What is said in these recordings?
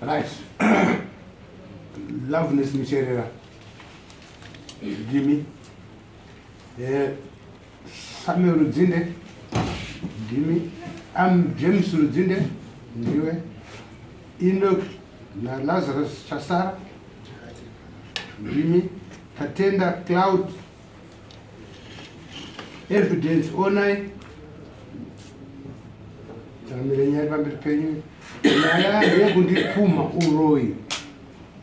Right. Loveness Micherera. Jimmy. Samuel Rudzinde. Jimmy. I'm James Rudzinde. Ndiwe. Enoch na Lazarus Chasara. Jimmy. Tatenda Cloud. Evidence online. Tamilenya pamberi penyu. Naye yekundipuma uroyi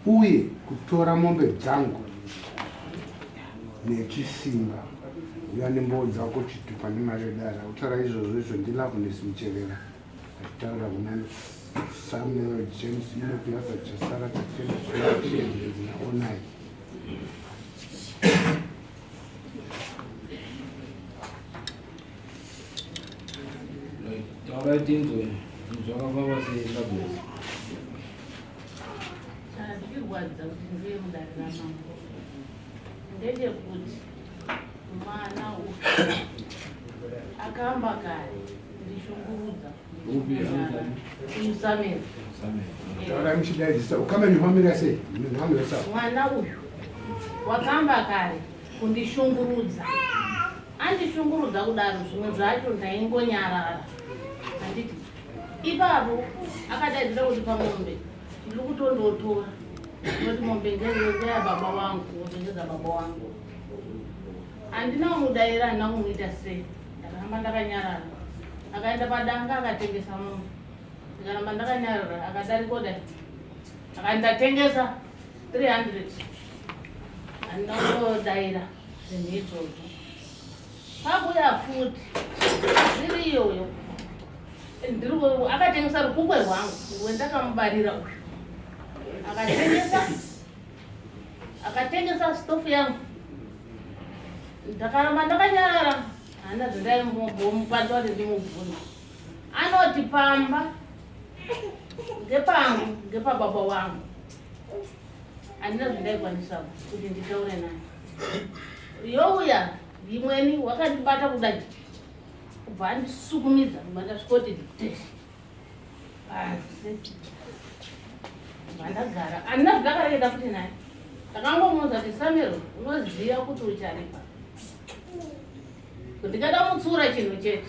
uye kutora mombe dzangu nechisimba uya nemboo dzako chitupa nemaredara utaura izvozvo izvo ndiLoveness Micherera achitaura kuna Samuel James inopiasa chasara tatena online. Zvakavava seLoveness. Zvirwadza kuti ndiye mudarira mangu ndechekuti mwana akamba kare ndishungurudza usamere taura muchidaidzisa ukamenya famira sei mwana uyu wakamba kare kundishungurudza andishungurudza kudaro zvimwe zvacho ndaingonyarara handiti ipapo akadaidzira kuti pamombe ndiri kutondotora noti mombe ngeya baba wangu ndengeza baba wangu handina kumudaira handina kumuita sei ndakaramba ndakanyarara akaenda padanga akatengesa mombe ndikaramba ndakanyarara akadarikoda akandatengesa 300 handina kutodaira zvinhu izvozvo pakuya futi zviri iyoyo akatengesa rukukwe rwangu wendakamubarira uyu akatengesa stofu yangu ndakaramba ndakanyarara handa zvandaimbomukwanisa kuti ndimubvunza anoti pamba ngepangu ngepababa wangu handina zvindaikwanisa kuti nditaure naye youya imweni wakandibata kudai kubva andisukumidza ndasvikoti asi vandagara handina zvandakareketa kuti naye ndakangomuudza kuti Samuel unoziva kuti ucharipa ndingada mutsura chinhu chete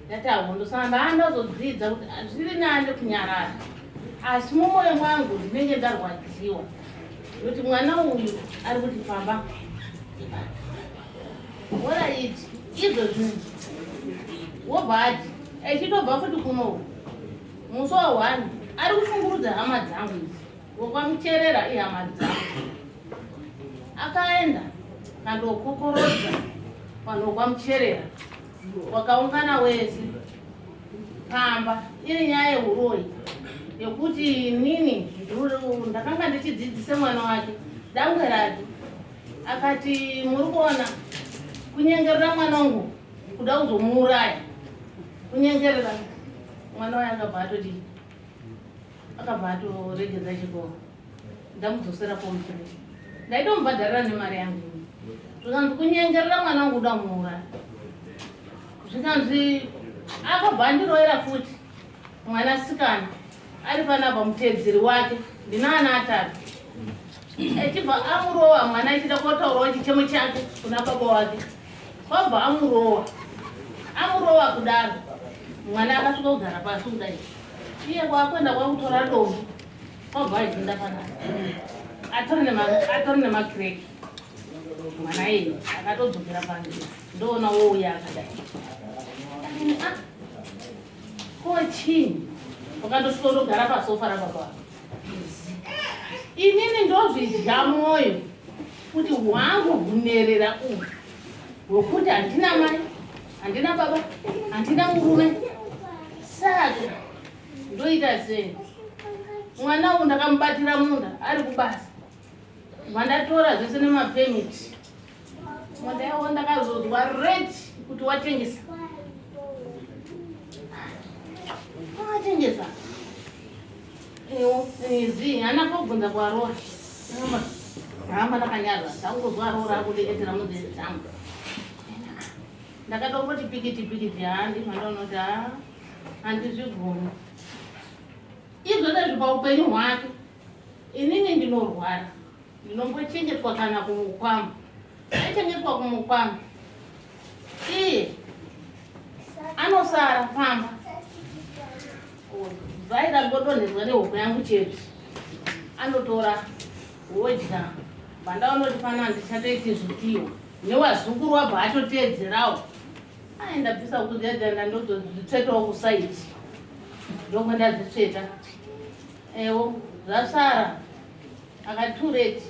ndati avo ndosamba andazodzidza kuti zviri nani kunyarara asi mumwoyo mwangu ndinenge ndarwadziwa kuti mwana uyu ari kuti pamba oraiti izvo zvinhu wobva ati echitobva futi kunoku musi wa1 ari kushungurudza hama dzangu idzi wokwamucherera ihama dzangu akaenda kandokokorodza vanhu vokwamucherera wakaungana wese pamba iri nyaya yeuroyi yekuti nini ndakanga ndichidzidzise mwana wake dangwe rake akati muri kuona kunyengerera mwana wangu kuda kuzomuuraya kunyengerera mwana waye akabva atoregedza chikoro ndamudzosera pomutire ndaitomubhadharira nemari yangu zvikanzi kunyengerera mwana wangu kuda kumuuraya zvikanzi akabva andiroera futi mwanasikana ari panapa mutedzeri wake ndina ana 3 echibva amurowa mwana achida kotaurawo chichemo chake kuna baba wake kwabva amurowa kudaro mwana akasvika kugara pasi kudai iye kwakwenda kwakutora dombo kwabva aidzinda panapa atori nemakireki mwana iyi akatodzokera panzira ndoona wouya akadai kochini wakandosvika ndogara pasofa rababa wako inini ndozvidya mwoyo kuti hwangu hunerera uyu hwokuti handina mai handina baba handina murume saka ndoita sei mwana uyu ndakamubatira munda ari kubasa vandatora zvese nemapemiti munda yavo ndakazozwa reti kuti watengesa watengesa zi hana kobvunza kwarora hamba ndakanyarwa ndakuzwa rora akudeetera mudzezi dzangu ndakatongoti pikiti handi mandaunoti handizvigoni izvozvo paupenyu hwake inini ndinorwara ndinombochengetwa kana kumukwama aichengetwa kumukwama iye anosara pamba vairangodonhezwa nehuku yangu chete anotora wodya vandaunoti pana ndichatoiti zvitiwa newazukuru wabva atoteedzerawo aindabvisa kudzedzenda ndodzitsvetawo kusaiti ndomwe ndadzitsveta ewo zvasara akatureti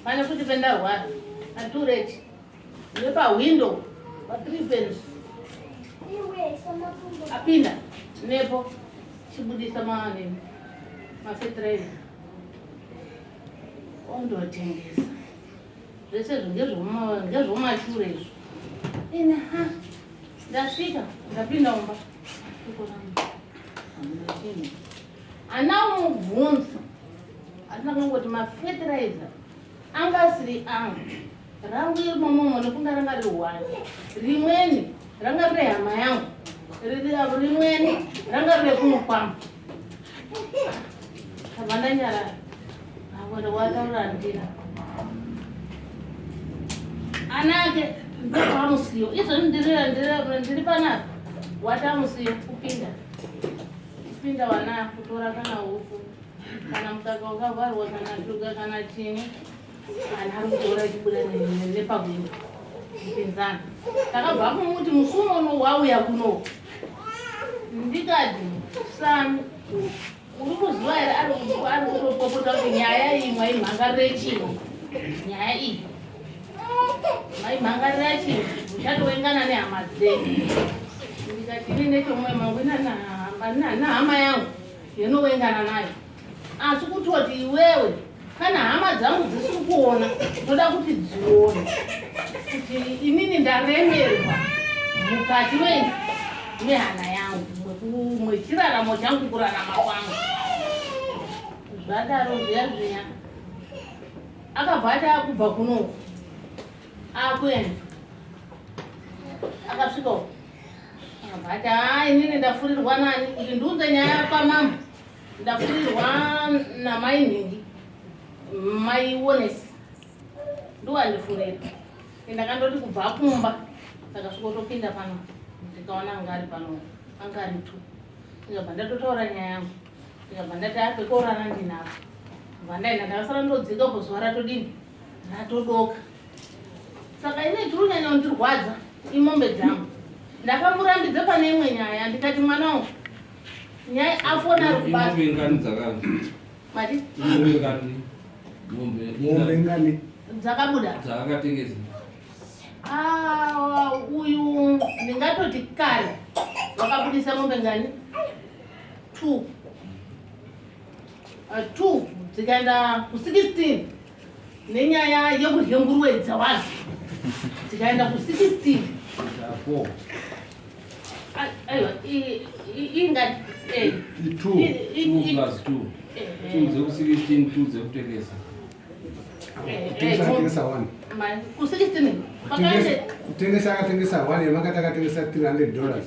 pane kuti pendarwara atureti nepahwindo patripens apinda nepo chibudisa mafetreni ondotengesa zvese ngezvomashure izvo ine ndasvika ndapinda umba ana umubvunza atina kungoti mafeterizer anga asiri angu rangu iri momomo nekunda ranga riri hwani rimweni ranga riri hama yangu rimweni ranga riri kumukwama kabva ndanyarara avode wataura ndina anake ndopamusiyo izvoni ndiri panapa watamusiyo kupinda wana kutora kana huku kana mukaka ukavharwa kana shuga kana chini kana ari kutora chibuda nepahwindo kupinzana takabva kumuti musumo uno wauya kuno ndikati sami uri kuziva here ari kutopopota kuti nyaya iyi mwaimhangarire chini nyaya iyi maimhangarira chini uchatowengana nehama dzenyu ndikati ini nechomwoyo mangu nahama yangu yenowengana nayo asi kutoti iwewe kana hama dzangu dzisiri kuona ndoda kuti dzione kuti inini ndaremerwa mukati mehana yangu mwechiraramo changu kurarama kwangu zvadaro zviya akabva ati akubva kuno akuenda akasvikawo akabva ati inini ndafurirwa nani kuti ndiunze nyaya pamama ndafurirwa namai nhingi mai wonesi ndoandifurira ndakandoti kubva kumba ndakasvikotopinda pano ndikaona anga ari pano anga ari tu ndikabva ndatotaura nyaya yangu ndikabva ndati apekorana ndinavo bva ndaenda ndakasara ndodzika kuzuva ratodini ratodoka saka ine tiri kunyanya kundirwadza imombe dzangu ndakamurambidza pane imwe nyaya ndikati mwana wangu nyaya afona ari kubasa mati mombe ngani dzakabuda dzakatengesa uyu ndingatoti kare wakabudisa mombe ngani 2 dzikaenda ku16 nenyaya yekudya nguruwe dzawazo dzikaenda ku16 aiwa ingati 2+2 dzekusi16 2 dzekutengesa ku16 kutengesa akatengesa 1 yemakati akatengesa $300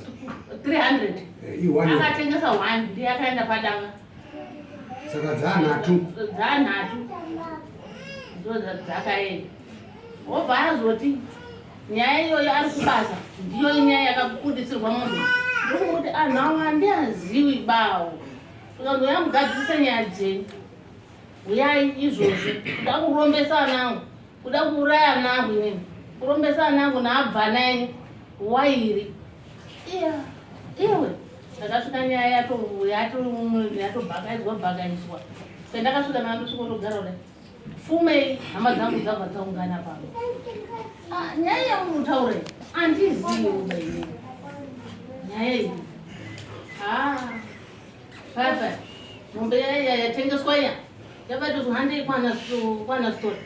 akatengesa 1 ndiye akaenda padanga saka dzanhatu dzakaenda wobva azoti nyaya iyoyo ari kubasa ndiyo inyaya yakakudisirwa munhu ndikuti anhu avo handiazivi bawo ukazoya mugadzirisa nyaya dzenyu uyai izvozvi kuda kurombesa anangu kuda kuuraya anangu inini kurombesa anangu naabva nenyu wairi iwe ndakasvika nyaya yatobhakaidzwa pendakasvika nandosvikotogara kudai fumei hama dzangu dzabva dzaungana pano nyaya yamunotaure andizivi nyaya iyi papa mombe yatengeswa iya yakatozwi handei kwaNaSithole.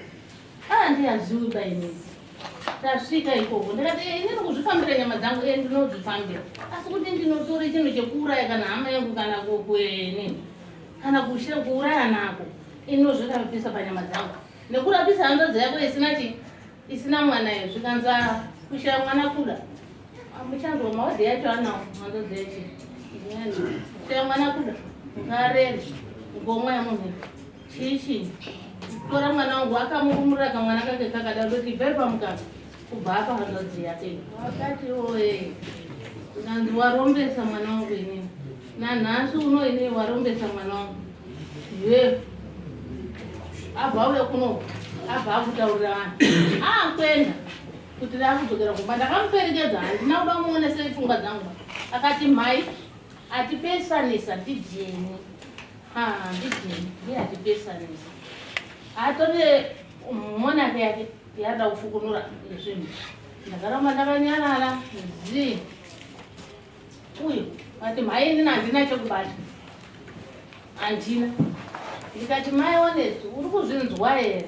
Handiyazivi bainini. Tasvika ikoko ndikati inini kuzvifambira nyama dzangu ndinozvifambira, asi kuti ndinotora chinhu chekuuraya kana hama yangu kana kwenini kana kuuraya nako inozvirapisa panyama dzangu. Nekurapisa hanzvadzi yako isina mwana iyo zvikanza kushaya mwana kuda muchando mawadhi yacho anawo hanzvadzi yacho kushaya mwana kuda ngarere ngomwa yamunhu chichi tora mwana wangu akamurumurira kamwana kake kakada kuti bvere pamukaka kubva apa hanzvadzi yake akati oye ndanzi warombesa mwana wangu inini nanhasi uno inini warombesa mwana wangu ye abva uya kuno abva akutaurira vanhu kwenda kuti ndakudzokera kumba ndakamuperekedza handina kuda kumuonesei pfungwa dzangu. Akati mhai atipesanisa ndijeni ndijeni ndiye atipesanisa atore monake yake yada kufukunura nezvinhu. Ndakaramba ndakanyarara zii uyu ati mhai inini handina chekubata handina. Ndikati maionesi uri kuzvinzwa here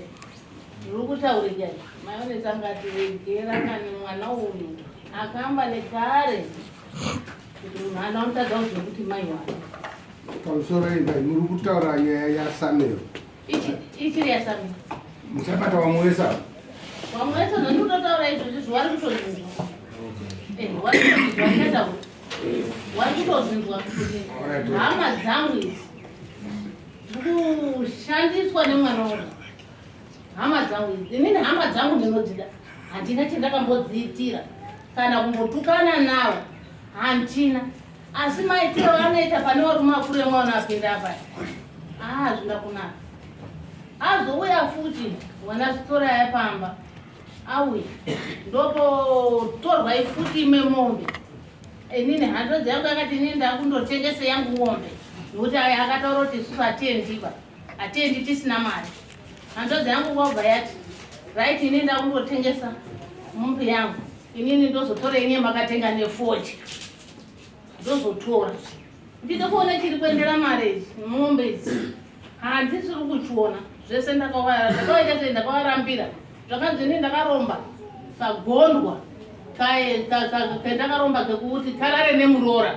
ndiri kutaurira? Maionesi angati regera kani mwana uyu akamba nekare kuti munhu ana unotadza kuzve kuti mai wake pamusoro endai muri kutaura nyaya yaSamuel ichiri yaSamuel muchabata wamwesa zvandikutotaura izvozvi zviwari kutozvinzwa wari kutozvinzwa ndataura wari kutozvinzwa kuti hama dzangu idzi kushandiswa nemwana wangu. Hama dzangu idzi inini hama dzangu ndinodzida handina chendakambodziitira kana kumbotukana nawo handina, asi maitiro anoita pane varume vakuru emwana apinda apa zvida kunaka. Azouya futi naSithole yapamba auya ndopotorwa ifuti ime mombe. Inini hanzvadzi yangu yakati inini ndakundotengese yangu mombe nokuti akataura kuti isusu hatiendi tisina mari. Hanzvadzi yangu wabva yati right inini ndakundotengesa mombe yangu inini ndozotora inye makatenga ne40 ndozotora ndide kuona chiri kuendera mari idzi mombe idzi handisiri kuchiona zvese ndakawaita sei ndakawarambira zvakanzi inini ndakaromba kagondwa kandakaromba kekuti karare nemuRoad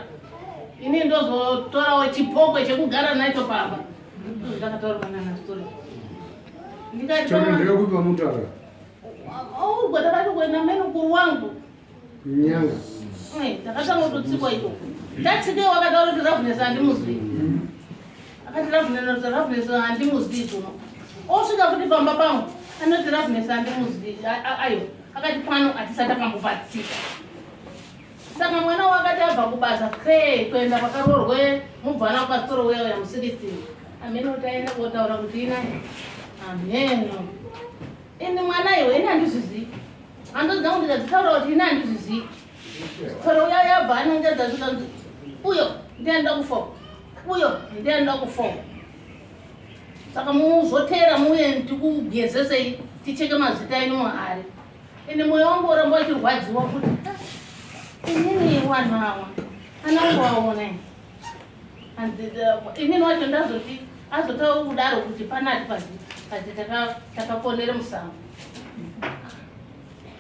inini ndozotorawo chipokwe chekugara nacho pamba ndakataura naSithole ndikati ndekupa mutaura ugwa takati kuenda mene mukuru wangu nyanga takatanga kutotsikwa ikoko tatsike wakataura kuti ravhunesa handimuzii akati ravhunesa handimuzii kuno osvika futi pamba pangu anoti ravhunesa handimuzii ayo akati pano hatisati akambopatsika. Saka mwana wakati abva kubasa kuenda pakaroorwe mubvana kwaSithole uya mu16 amene utaenda kotaura kuti inaye ameno ini mwana iwe ini handizvizii hanzvadzi dzangu ndikadzitaura kuti ini handizvizii. Sithole uya yabva anongedza zvikanzi uyo ndienda kufa uyo ndienda kufa. Saka muzotera muye ndikugezesei ticheke mazita enyu muhari. Ini mwoyo wangu uramba uchirwadziwa kuti inini vanhu ava anangovaona inini wacho ndazoti azotaura kudaro kuti panati pati takaponere musango.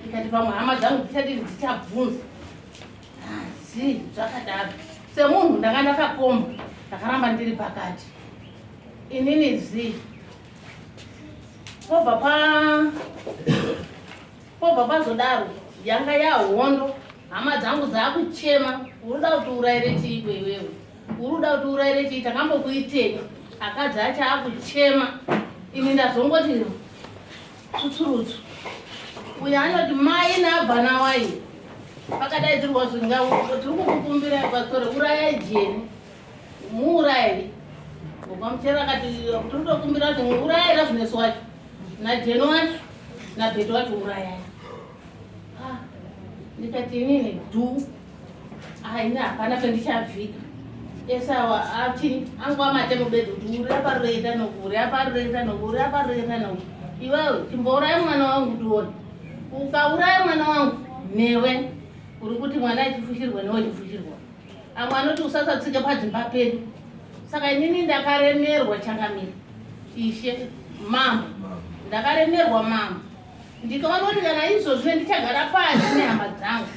Ikati pamwe hama dzangu dzichadini dzichabvunza zii zvakadaro semunhu ndanga ndakakomba ndakaramba ndiri pakati inini zii pobva pazodaro yanga yahondo. Hama dzangu dzakuchema uruda kuti urayire chii iwewe uruda kuti urayire chii takambokuitei. Akadzi acho akuchema ini ndazongoti tutsurutsu uyo anoti mai naabva nawai pakadaidzirwa zvinga tiri kukukumbira paSithole urayai jeni muurayiri ukwamuchera akati tiri kukumbira kuti urayai ravhunesi wacho najeni wacho nabheti wacho urayai. Ndikati inini ini hapana pendichavhika esawa achini angu amate mubedhi kuti uri aparoita noku uri aparoita noku uri aparoita noku. Iwewe chimbouraya mwana wangu tione. Ukauraya mwana wangu newe uri kuti mwana achifushirwa newe chifushirwa. Amwe anoti usasatsike padzimba pedu Saka inini ndakaremerwa changamira. Ishe mambo. Ndakaremerwa mambo. Ndikaona kuti kana izvozvo ndichagara pasi nehama dzangu.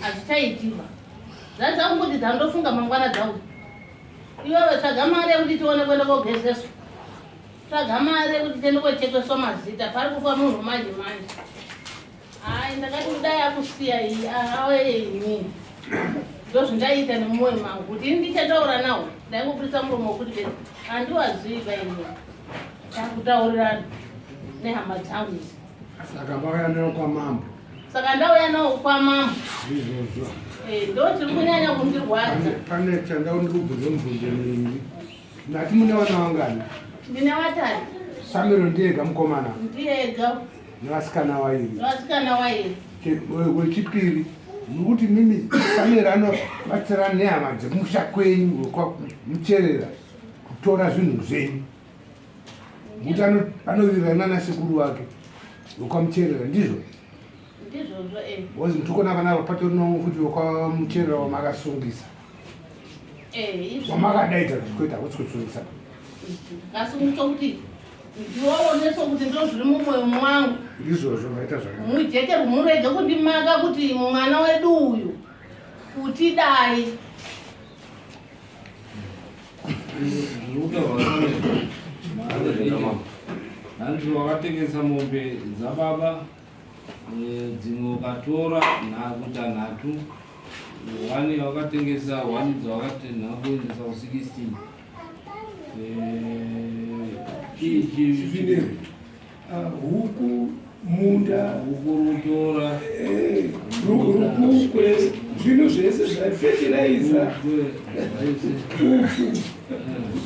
Hazvichaitika. Zvadzanguti dzandofunga mangwana dzangu. Iwewe tsvaga mari yekuti tione kuenda kogezeswa. Tsvaga mari yekuti tiende kochekeswa mazita. Pari kufa munhu manje manje. Hai, ndakati kudai akusiya iyi. Awe inini. Ndozvindaita nemwoyo mangu kuti ndichataura nawo. Ndaingopurisa muromo wekuti bese handiwazivi painini. Takutaurirana nehama dzangu idzi. Saka vauya nawo kwamambo. Saka ndauya nawo kwamambo. Izvozvo. Ndo tiri kunyanya kundirwadza. Pane chandaundikubvunza mubvunzo mingi. Nati mune vana vangani? Ndine vatatu. Samiro ndiega mukomana? Ndiega. Nevasikana vairi? Vasikana vairi. Wechipiri, nokuti mimi Samiro anobatsirana nehama dzemusha kwenyu wekwamucherera kutora zvinhu zvenyu. Kuti anowirirana nasekuru wake wekwamucherera ndizvo? Ndizvozvo Wazi ndikona kana patorino kuti wekwamucherera wamakasungisa. izvo. Wamakadaita zvikuita what's kusungisa? Kasungisa kuti ndiwaoneso kuti ndo zviri mumwoyo mwangu. Izvozvo maita zvakanaka. Mujeke murege kundimaka kuti mwana wedu uyu kuti dai. Hanzi wakatengesa mombe dzababa, dzimwe ukatora kuita 3, 1 wakatengesa, 1 dzawakatenhakuendesa ku16. Zvinhu huku munda ukurutora rukukwe zvinhu zvese zvafertilizer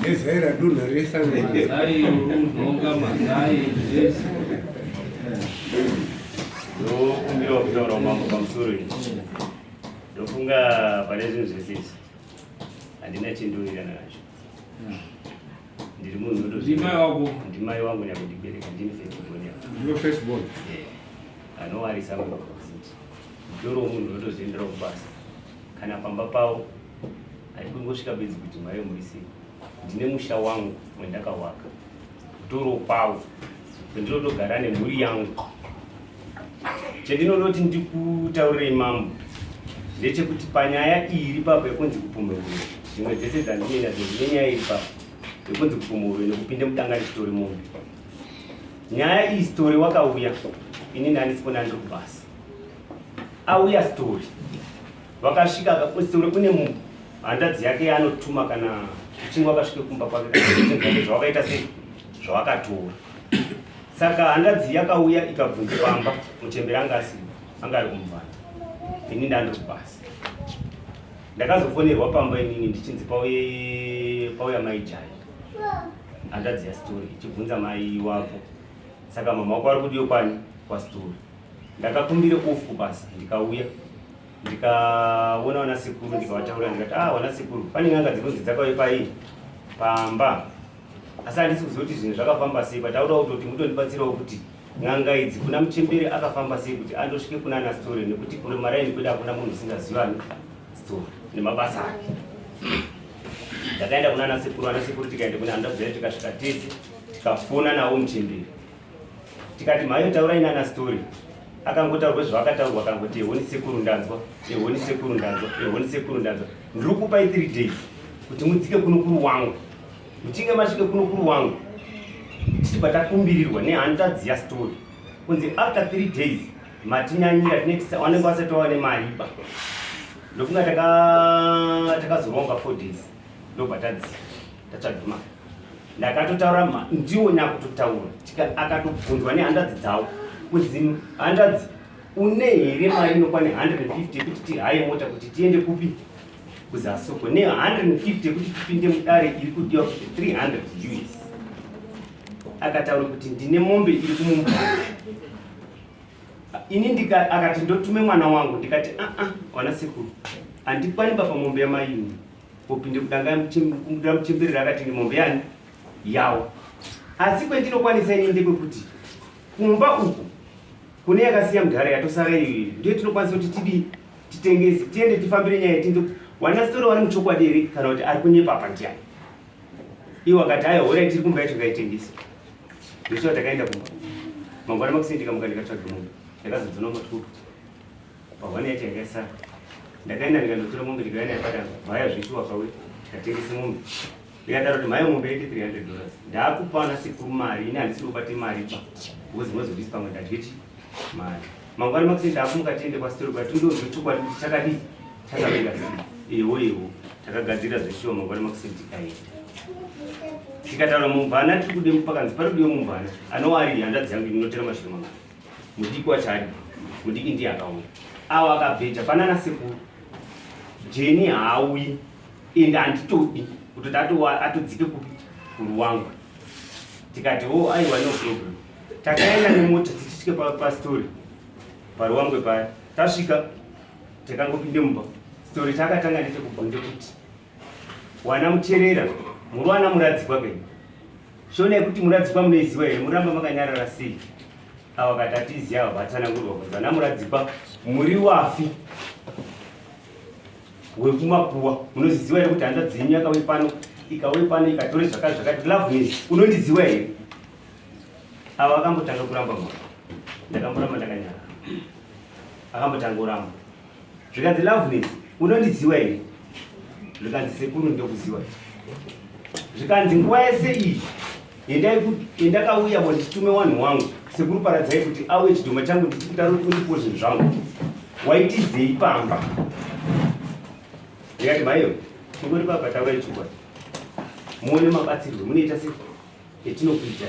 Ezaira dunha resa mazai urunhonga mazai zvese ndokumbirwa kutaura mambo pamusoro izvi. Ndofunga pane zvinhu zvese izvi handina chendowirirana nacho. Ndiri munhu ndimai wako? Ndimai wangu nyakundibereka, ndini firstborn. Ndiwe firstborn? Anowarisa muziti ndoro munhu unotozviendera kubasa kana pamba pavo ari kungosvika bedzi kuti mari murisei. Ndine musha wangu wendakawaka kutoro kwavo kwendinotogara nemhuri yangu. Chendinodoti ndikutaurirei mambo ndechekuti panyaya iri papo yekunzi kupumurwe zvimwe dzese dzandinoenda dzine nyaya iri papo yekunzi kupumurwe nekupinde mudanga rechitori mombe. Nyaya iyi story wakauya ini ndandisipona ndiri kubasa. Auya story vakasvika story kune munhu handadzi yake yaanotuma kana uchinge wakasvike kumba kwake zvawakaita sei zvawakatora. Saka handadzi yakauya ikabvunza pamba muchemberi anga ari kumuvanda. Ini ndandiri kubasa. Ndakazofonerwa pamba inini ndichinzi pauya mai Jai. Handadzi yastory ichibvunza mai Wavo. Saka mama wako ari kudiwe kwani kwastory. Ndakakumbire off kubasa ndikauya ndikaona wanasekuru ndikavataura ndikati wanasekuru pane n'anga dzinonzi dzakauya pai pamba. Asi handisi kuziva kuti zvinhu zvakafamba sei, pataura kutoti mutondibatsirawo kuti n'anga idzi kuna muchemberi akafamba sei kuti andosvike kuna naSithole nekuti kune maraini kwedu hakuna munhu usingazivani story nemabasa ake. Ndakaenda kuna nasekuru tikaenda kuna handadzi tikasvika tese tikafona nawo muchemberi tikati mhayo taurai naSithole. Akangotaurwa zvavakataurwa akangoti ehoni sekuru ndanzwa, ehoni sekuru ndanzwa, ehoni sekuru ndanzwa. Ndiri kupai 3 days kuti mudzike kunukuru wangu. Muchinge masvike kunukuru wangu tichibva takumbirirwa nehandadzi yaSithole kunzi after 3 days matinyanyira vanenge vasati vava nemariba. Ndofunga takazoronga 4 days ndobva tatsvagima. Ndakatotaura ndiwo nyakutotaura akatobvunzwa nehandadzi dzavo kunzi handadzi une here mari inokwane 150 yekuti tihaye mota kuti tiende kupi kuzasoko, ne 150 yekuti tipinde mudare iri kudiwa kuti 300 US. Akataura kuti ndine mombe iri kumumba. Ini akati ndotume mwana wangu ndikati wanasekuru handikwani baba mombe yamaini popinde kudanga muchemberi rakati ni mombe yani yawo. Asi kwendinokwanisa ini ndekwekuti kumba uku kune yakasiya mudhara yatosara iyoyo ndiyo tinokwanisa kuti titengese tiende tifambire nyaya tinze naSithole wari muchokwadi here kana kuti ari kunyepa pandiani? Iwo akati haiwa horai tiri kumba yacho ngaitengesa. Ndisho takaenda kumba. Mangwana makusindika muka ndikatsvaga mombe. Ndakazodzona matuku. Pahwani yacho yanga isara. Ndakaenda ndikandotora mombe ndikaenda yapatanga. Mhaya zvichiwa pauya. Ndikatengesa mombe. Ndikataura kuti mhaya mombe yake $300. Ndakupa nasekuru mari, ini handisiri kubate mari pa. Because mozodisi pamwe ndadyechi mari. Mangwana makusindika akumuka tiende kwaSithole kwati ndozvochokwadi kuti chakadii chakavega sei. Ewo takagadzira zveshuwa mangwana makusindika aenda. Tikataura mumvana tiri kude pakanzi pari kudiwe mumvana anowari handadzi yangu inotera mashure mangwana. Mudiki wacho ari mudiki ndiye akaona. Avo akabheja pana nasekuru. Jeni haaui ende handitodi kuti atodzike kuruwangu. Tikati aiwa no problem. Takaenda nemota tichisvike paSithole paruwangwe paya. Tasvika takangopinde mumba. Sithole takatanga nechekubvunze kuti wana mucherera muri wana muradzikwa kei? Shonai kuti muradzikwa munoiziva here? Muramba makanyarara sei? Ava kati hatiziva ava vatsanangurwa kuti vana muradzikwa muri wafi wekumapuwa. Munoziziva here kuti handa dzenyu yakauye pano ikauye pano ikatore zvakati Loveness unondiziva here? Ava akambotanga kuramba mwana. Ndakamboramba ndakanyarara. Akambotanga uramba. Zvikanzi Loveness unondiziva here? Zvikanzi sekuru ndokuziva. Zvikanzi nguva yese iyi yendakauya ndichitume wanhu wangu sekuru paradzai kuti auye chidhoma changu ndichikutaura kuti undipo zvinhu zvangu waitizei pamba. Ndikati maiyo ingori baba taurai chokwadi muone mabatsirwe munoita sei etinokuita.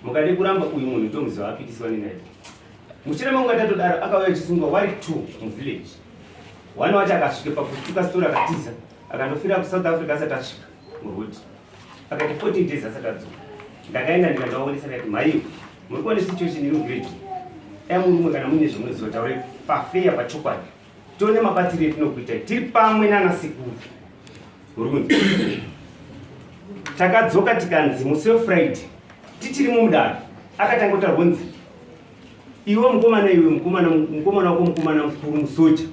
Mukade kuramba uyu munhu ndomuziva apikiswa nenaye. Mushure mangu tatodaro akauya achisungwa wari 2 muvillage. One wacho akasvike pakutuka Sithole akatiza akandofira kuSouth Africa asati asvika muRoad. Akati 14 days asati adzoka. Ndakaenda ndikandoaonesa ndikati maiyo muri kuona situation iri muvillage. Muri kana mune zvomunozotaurai pafeya pachokwadi. Tione mabatsiro etinokuita tiri pamwe nasekuru. Takadzoka tikanzi musi weFriday tichiri mumudaro akatanga kutaurwa kunzi iwe mukomana iwe mukomana wako mukomana mukuru musoja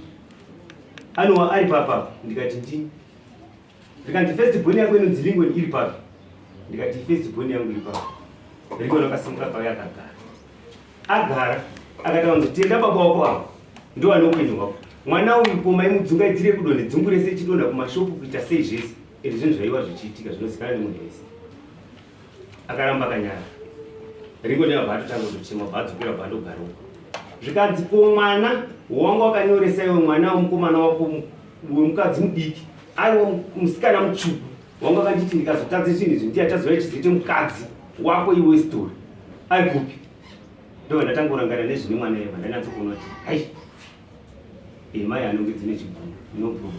anowa ari papa. Ndikati ndini. Ndikanzi first born yako inonzi Ringoni iri papa. Ndikati first born yangu iri papa. Ringoni akasimuka pauya akagara. Agara akataura kuti tenda baba wako apa ndo ane upenyu hwako. Mwana uyu poma imudzungaidzire kudonhe dzungu rese chidonha kumashopu kuita sei zvese. Ende zvinhu zvaiva zvichiitika zvinozikanwa nemunhu wese. Akaramba akanyara. Ringoni abva atotanga kutochema bva adzokera bva andogarawo. Zvikanzi ko mwana wanga wakanyoresa iwe mwana womukomana wako wemukadzi mudiki ari musikana mutsvuku wanga wakanditi ndikazotadze zvinhu izvi ndiye achazoya chizoite mukadzi wako iwe Sithole ari kupi? Ndo ndatanga kurangana nezvine mwana iye vandanyatsokuona kuti hai mai anonge dzine chibhuru inobhuku.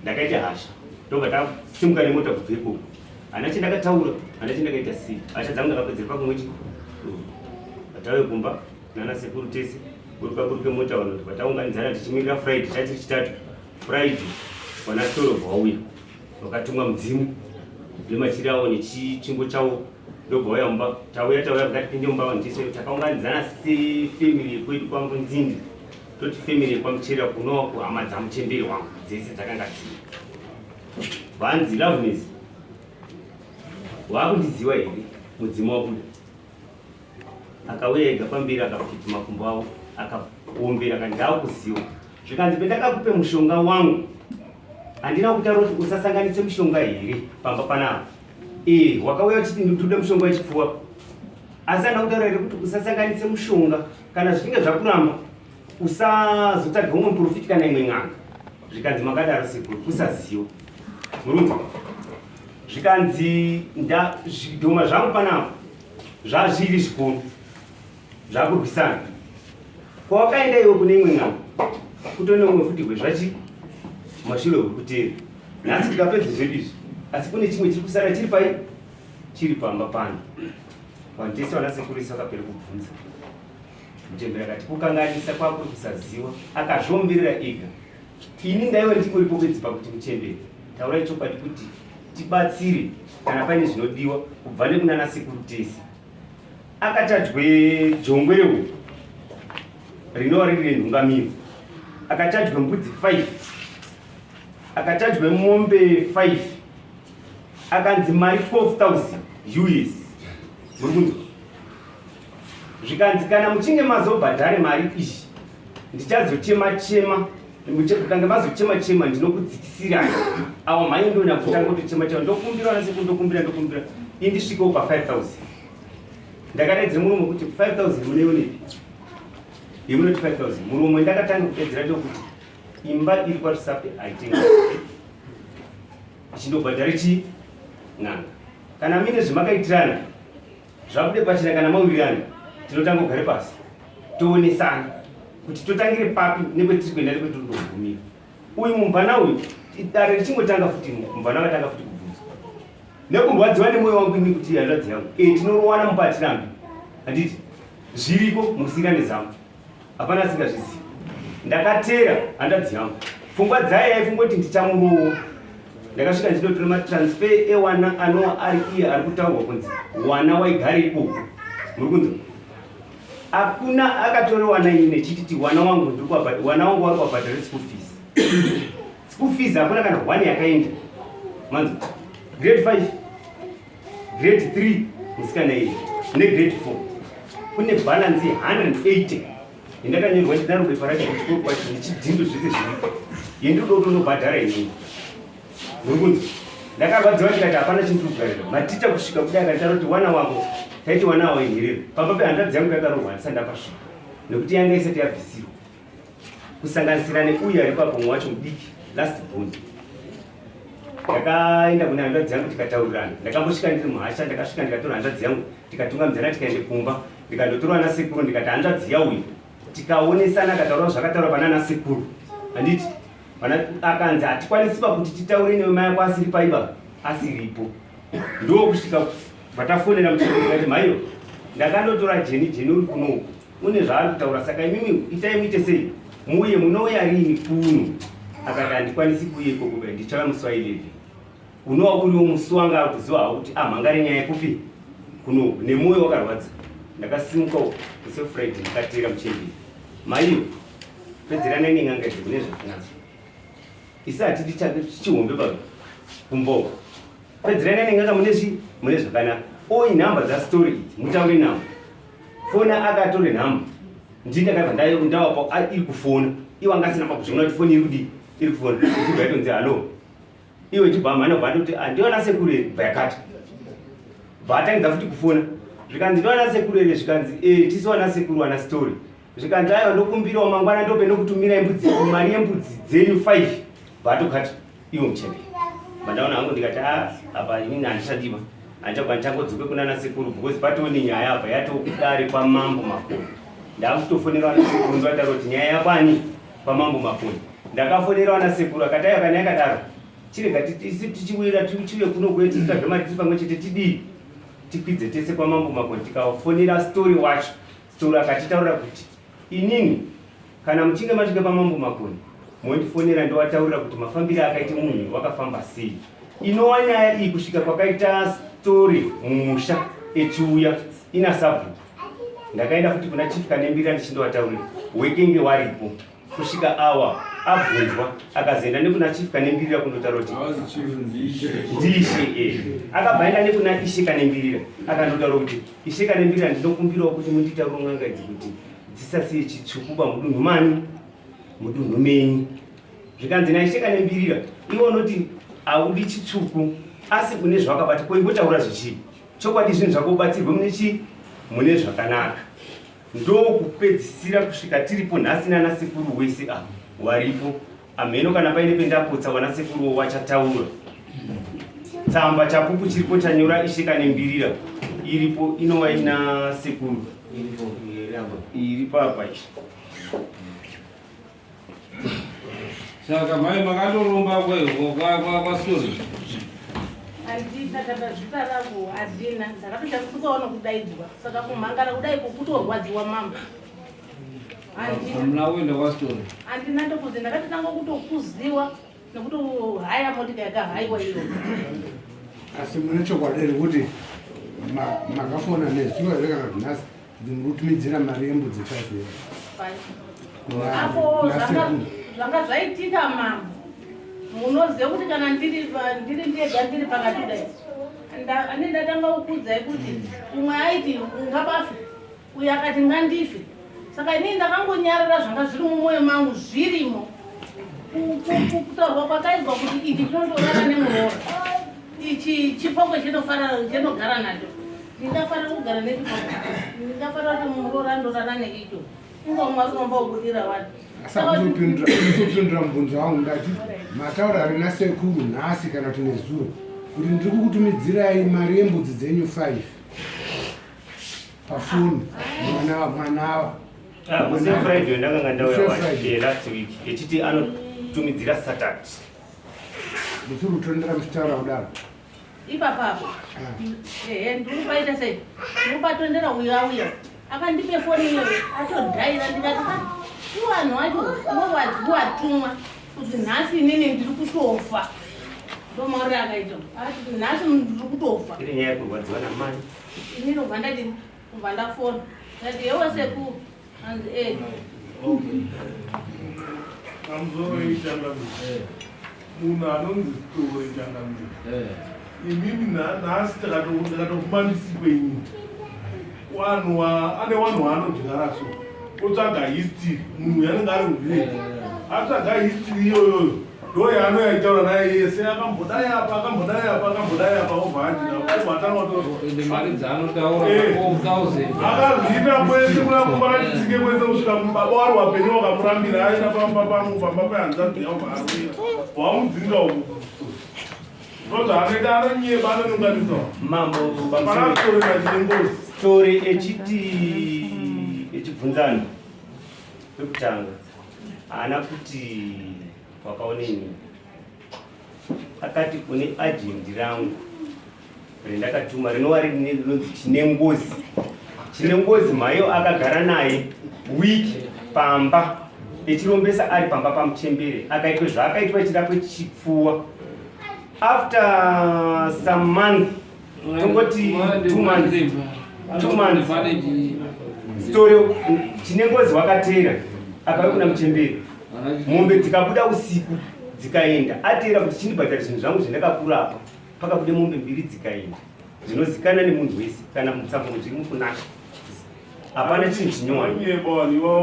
Ndakaita hasha ndobva tasimuka nemota kubva ikoko. Hana chendakataura hana chendakaita sei. Hasha dzangu ndakapedzera pakumwe chiko. Patauye kumba nanasekuru tese kuruke mota vanhu pataunganidzana tichimirira Friday chati chitatu. Friday naSithole vauya vakatumwa mudzimu nemachiri avo nechitsvingo chavo ndobva vauya mumba. Tauya vakatipinde mumba vanhu tese takaunganidzana sefamily yekwedu kwaNzinde toti family yekwaMucherera kunowa kuhama dzamuchemberi wangu dzese dzakanga dziri. Vanzi Loveness wakundiziva here mudzimu wabuda. Akauya ega pamberi akapiti makumbo avo akaombera akati ndakuziva. Zvikanzi pendakakupe mushonga wangu handina kutaura kuti usasanganise mushonga here pamba panapa. Wakauya uchiti ndikude mushonga wechipfuwa asi handina kutaura here kuti usasanganise mushonga kana zvichinge zvakuramba usazotaga umwe muprofiti kana imwe n'anga. Zvikanzi makadaro sekuru kusaziva murunzi. Zvikanzi zvidhoma zvangu panapa zvazviri zvikuru zvakurwisana. Kwawakaenda iwe kune imwe n'anga kutone umwe futi gwezvachi mashure hurikutera. Nhasi tikapedza zvedu izvi asi kune chimwe chiri kusara chiri pai chiri pamba pano. Vanhu tese vanasekuru isi vakapera kubvunza. Mutemberi akati kukanganisa kwako kusaziva akazviomberera ega. Ini ndaiva ndingoripo bedzi pakuti muchemberi taurai chokwadi kuti tibatsire kana paine zvinodiwa kubva nekuna nasekuru tese. Akatadwe jongwe rehuku rinova riri renhungamiro. Akatadwe mbudzi 5 akatadwe mombe 5 akanzi mari 12,000 US. Muri zvikanzi kana muchinge mazobhadhare mari izvi ndichazochema-chema, kana mazochema-chema ndinokudzikisirai. Awa mhai ndona kutanga kutochema-chema, ndokumbira nasekuru, ndokumbira indisvikewo pa5,000. Ndakadaidzira murume kuti 5,000 muneonepi? Yemunoti 5,000. Murume ndakatanga kupedzera ndokuti imba iri kwaTusape haitenga ichindobhadhara chi n'anga. Kana mine zvimakaitirana zvakude pachina, kana maurirana tinotanga kugare pasi toonesana kuti totangire papi nekwetiri kuenda nekwetiri kugumira. Uyu mumbana uyu dare richingotanga futi, mumbana akatanga futi kubvunza nekurwadziwa nemwoyo wangu ini kuti hanzvadzi yangu tinorowana mupatirambi. Handiti zviriko musina nezangu, hapana asingazvizivi. Ndakatera handadzi yangu, pfungwa dzaye yaifunga kuti ndichamurowo. Ndakasvika ndichinotora matransfer ewana anova ari iye ari kutaurwa kunzi wana waigare ikoko. Muri kunzwa? Hakuna akatora wana ini nechititi wana wangu wari kuwabhadhara school fees. School fees hakuna kana 1 yakaenda. Manzwa? Grade 5, grade 3 musikana iyi negrade 4 kune balance 180 indakanyorwa ndinarubepa racho kuchikoro kwacho nechidzindo zvese zviripo yendidodo nobhadhara inini. Mukunzi ndakarwadziwa tikati hapana chintugarira maticha kusvika kudai akataura kuti wana wako taiti wana wawo inherero pamba pehandadzi yangu yakarohwa handisati ndakasvika nekuti yanga isati yabvisirwa kusanganisira neuyu ari papo mumwe wacho mudiki last born. Ndakaenda kune handadzi yangu tikataurirana, ndakambosvika ndiri muhasha, ndakasvika ndikatora handadzi yangu tikatungamizana tikaende kumba, ndikandotora nasekuru ndikati handadzi yauyu, tikaonesana akataura zvakataura pana nasekuru. Handiti akanzi hatikwanisi pakuti titaure nemai yako asiri paiba asiripo. Ndokusvika patafonera muchirori tikati maiyo ndakandotora jeni uri kunoku une zvaari kutaura, saka imimi itai muite sei, muuye munouya rini kuno? Akati handikwanisi kuuye ikoko, ndichava musi wa11. Unova uriwo musi wanga ari kuziva havo kuti mhangare nyaya yekupi kunoku, nemwoyo wakarwadza. Ndakasimukawo musi wefriday ndikatera muchemberi, maiyo pedzeranai neN'anga idzi kune zvatinazvo. Isi hatiti chihombe pa kumboko, pedzeranai neN'anga mune zvakanaka. Oi nhamba dzastori idzi mutaure navo. Fona akatore nhamba, ndini ndakabva ndawapa iri kufona, iwe angasina pakuzviona kuti foni iri kudi iri kufona, ichibva yatonzi halo, iwe chibva mhana bva ndoti ndiwana sekuru ere, bva yakati bva atangidza futi kufona. Zvikanzi ndiwana sekuru ere, zvikanzi tisiwana sekuru wana story. Zvikanzi aiwa ndokumbirawo mangwana ndopenda kutumirai mari yembudzi dzenyu 5. Bva atokati iwe muchemberi. Mandaona hangu ndikati apa inini handichadiwa, handichagwa ndichangodzoke kuna nasekuru because patoni nyaya apa yatokudare pamambo makuru. Ndakutofonera nasekuru ndovataura kuti nyaya yapani pamambo makuru. Ndakafonera nasekuru akati aiwa kana yakadaro chirega tichiwira tichiwe kuno kwedu tikabva mari tiri pamwe chete tidii tikwidze tese kwamambo makuru. Tikafonera story wacho, story akatitaurira kuti inini kana muchinge masvika pamambo makuru mondifonera ndowataurira kuti mafambiro akaita munhu wakafamba sei. Inova nyaya iyi kusvika kwakaita story mumusha echiuya ina sabhuku. Ndakaenda futi kuna chief kanembira ndichindowataurira wekenge waripo kusvika awa abvunzwa akazoenda nekuna chief kanembirira kundotaura kuti ndishe akabvaenda nekuna ishe kanembirira akandotaura kuti ishe kanembirira ndinokumbirawo kuti munditauro n'anga idzi kuti dzisasiye chitsvuku pamudunhu mani mudunhu menyu. Zvikanzi naishe kanembirira iwe unoti haudi chitsvuku asi une zvakabata koimbotaura zvichii chokwadi zvinhu zvako ubatsirwe mune zvakanaka. Ndokupedzisira kusvika tiripo nhasi nanasekuru wese waripo amheno kana paine pendapotsa wanasekuru wachataura. Tsamba chapupu chiripo chanyora ishe kanembirira iripo inova ina sekuru iri papa ichi. Saka mai makandorumba kwastori handina kana zita rangu handina, ndakatoita kusikaona kudaidzwa, saka kumhangara kudai kukutorwadziwa mama hamuna kuenda kwastori. handina ndokuzi ndakati tanga kutokuziwa nekutohaya motika yakahaiwa iyo. Asi mune chokwadi ere kuti makafona nezuva ere kana kuti nhasi ndinokutumidzira mari yembudzi 5 apo zvanga zvaitika mama munoziva kuti kana ndiri ndega ndiri pakati dai ane ndatanga kukudzai kuti umwe aiti ungabafe uyo akati ngandife saka inini ndakangonyarara zvanga zviri mumwoyo mangu zvirimo kutaurwa kwakaizwa kuti ichi chinondorara nemuRoad ichi chipoko chinogara nacho ndingafanira kugara nechipoko ndingafanira kuti muRoad andorara neicho ingomwari unombobudira wati kupindura mubvunzo wangu ndati mataura ari nasekuru nhasi kana kuti neZuro kuti ndiri kukutumidzirai mari yembudzi dzenyu 5 pafoni mwana musi Friday ndakanga ndauya last week echiti anotumidzira Saturday ndiri kutondera muchitaura kudaro ipapapo ndiri paita sei ndiri patondera uya akandipe foni iyo atodhaira ndikati iwanhu wacho watumwa kuti nhasi inini ndiri kutofa ndomauri akaita ati nhasi ndiri kutofa iri nyaya yekurwadziwa namai inini ubva ndati kubva ndafona ndati yewe sekuru hanzi munhu anonzi ZveN'anga changamire imimi nhasi takatokumanisi kwenyu ane wanhu waanodyara so otsvaga history munhu yanenge ari muvhiri atsvaga history iyoyoyo ndo yaanoyaitaura naye yese akambodai apa obva ende mari dzaanotaura akazviita kwese kuna kumbaratitsike kwese kusvika baba wari wapenyu wakamurambira aina pamba pehanzadzi yabva aruira wamudzinga uku ndozvaanoita anonyeba anonunganisa mambo pana stori nachine ngozi stori echibvunzano pekutanga haana kuti wakaoneni akati kune ajendi rangu rendakatuma rinova rinonzi chine ngozi mhayo akagara naye wiki pamba echirombesa ari pamba pamuchembere akaitwa zvaakaitwa chirapwe chipfuwa after some month tongoti 2 months story chine ngozi wakatera akauya kuna muchembere mombe dzikabuda usiku dzikaenda atera kuti chinibhadhara zvinhu zvangu zvandakakurapa pakabude mombe 2 dzikaenda zvinozikana nemunhu wese kana mutsambo zviri mukunaka hapana chinhu chinyowani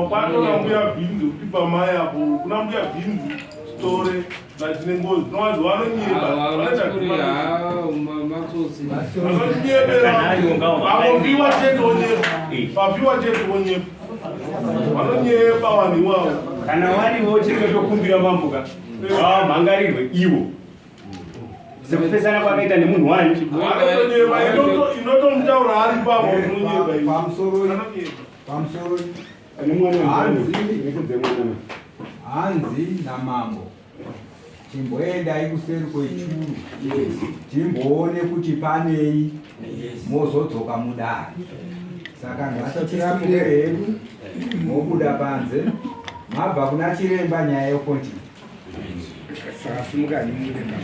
kwatona mbuya bhinzi kuti pamai apo kuna mbuya bhinzi story nachine ngozi nowanzi vanonyebaakoviwa chete onyepa vanonyeba vanhu iwavo kana wariwo chinotokumbira mambuka mhangarirwe iwo sekupesana kwakaita nemunhu wani inotomutaura ari pavo unonyeba pamusoro hanzi namambo chimboendai kuseri kwechuru timboone kuti panei mozodzoka mudare saka ngatichirapire hedu mobuda panze mabva kuna chiremba nyaya yokonti saka simukani mudenga